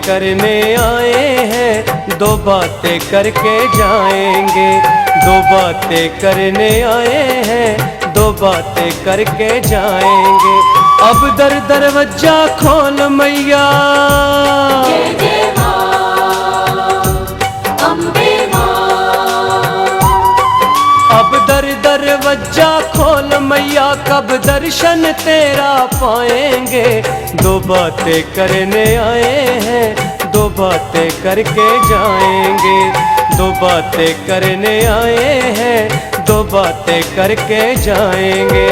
करने आए हैं, दो बातें करके जाएंगे। दो बातें करने आए हैं, दो बातें करके जाएंगे। अब दरवाजा खोल मैया, अब दरवाजा खोल मैया, कब दर्शन तेरा पाएंगे। दो बातें करने आए हैं, दो बातें करके जाएंगे। दो बातें करने आए हैं, दो बातें करके जाएंगे।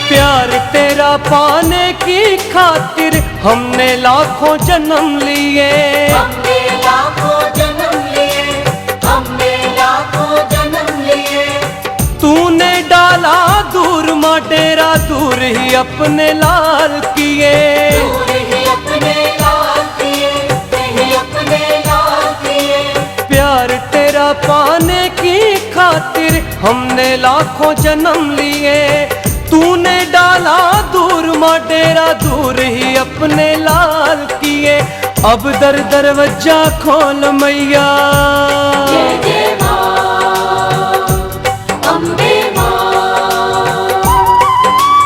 प्यार तेरा पाने की खातिर हमने लाखों जन्म लिए, हमने लाखों जन्म लिए, हमने लाखों जन्म लिए। तूने डाला दूर माँ डेरा, दूर ही अपने लाल किए। दूर ही अपने लाल किए, ही अपने लाल किए। प्यार तेरा पाने की खातिर हमने लाखों जन्म लिए। तूने डाला दूर माँ डेरा, दूर ही अपने लाल किए। अब दरवाजा खोल मैया, जय माँ, अम्बे माँ।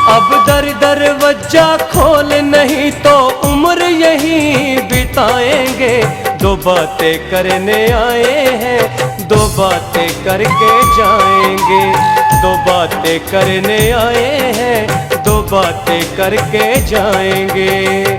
अब दरवाजा खोल, नहीं तो उम्र यहीं बिताएंगे। दो बातें करने आए हैं, दो बातें करके जाएंगे। दो बातें करने आए हैं, दो बातें करके जाएंगे।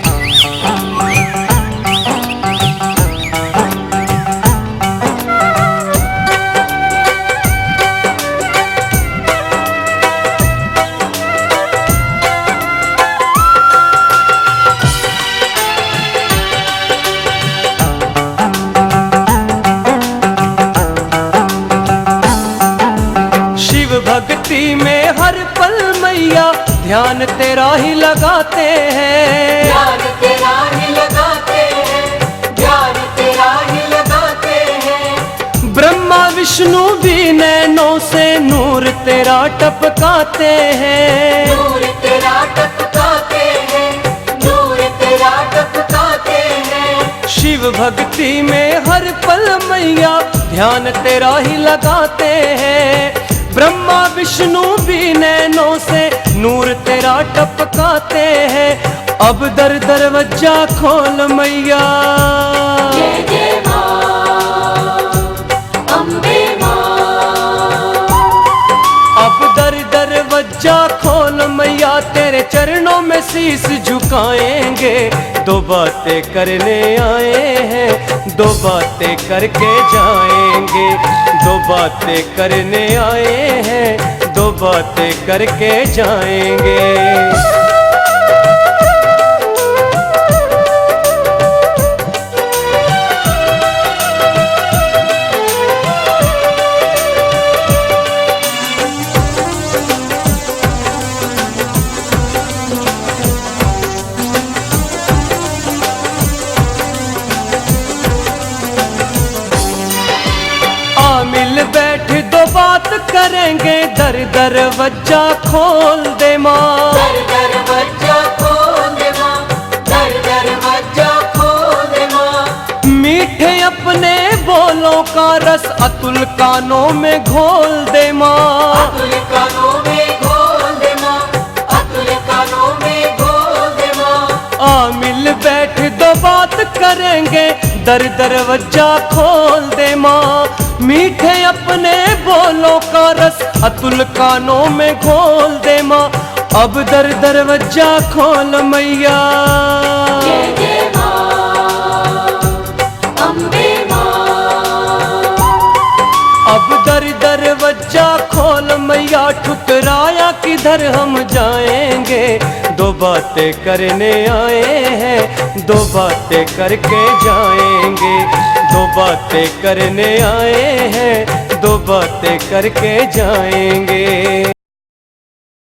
भक्ति में हर पल मैया ध्यान तेरा ही लगाते हैं। ध्यान तेरा ही लगाते हैं, ध्यान तेरा ही लगाते हैं। ब्रह्मा विष्णु भी नैनों से नूर तेरा टपकाते हैं। नूर तेरा टपकाते हैं, नूर तेरा टपकाते हैं। शिव भक्ति में हर पल मैया ध्यान तेरा ही लगाते हैं। ब्रह्मा विष्णु भी नैनों से नूर तेरा टपकाते हैं। अब दरवाजा खोल मैया, जय माँ, अम्बे माँ। अब दरवाजा खोल मैया, तेरे चरणों में शीश झुकाएंगे। दो बातें करने आए हैं, दो बातें करके जाएंगे। दो बातें करने आए हैं, दो बातें करके जाएंगे। मिल बैठ दो बात करेंगे, दरवाजा खोल दे माँ। दरवाजा खोल दे माँ, दरवाजा खोल दे माँ। मीठे अपने बोलों का रस अतुल कानों में घोल दे माँ। अतुल कानों में घोल दे माँ, अतुल कानों में घोल दे माँ। मिल बैठ दो बात करेंगे, दरवाजा खोल दे माँ। मीठे अपने बोलों का रस अतुल कानों में घोल दे माँ। अब दरवाजा खोल मैया, जय माँ, अम्बे माँ। अब दरवाजा खोल मैया, ठुकराया किधर हम जाएंगे। दो बातें करने आए हैं, दो बातें करके जाएंगे। दो बातें करने आए हैं, दो बातें करके जाएंगे।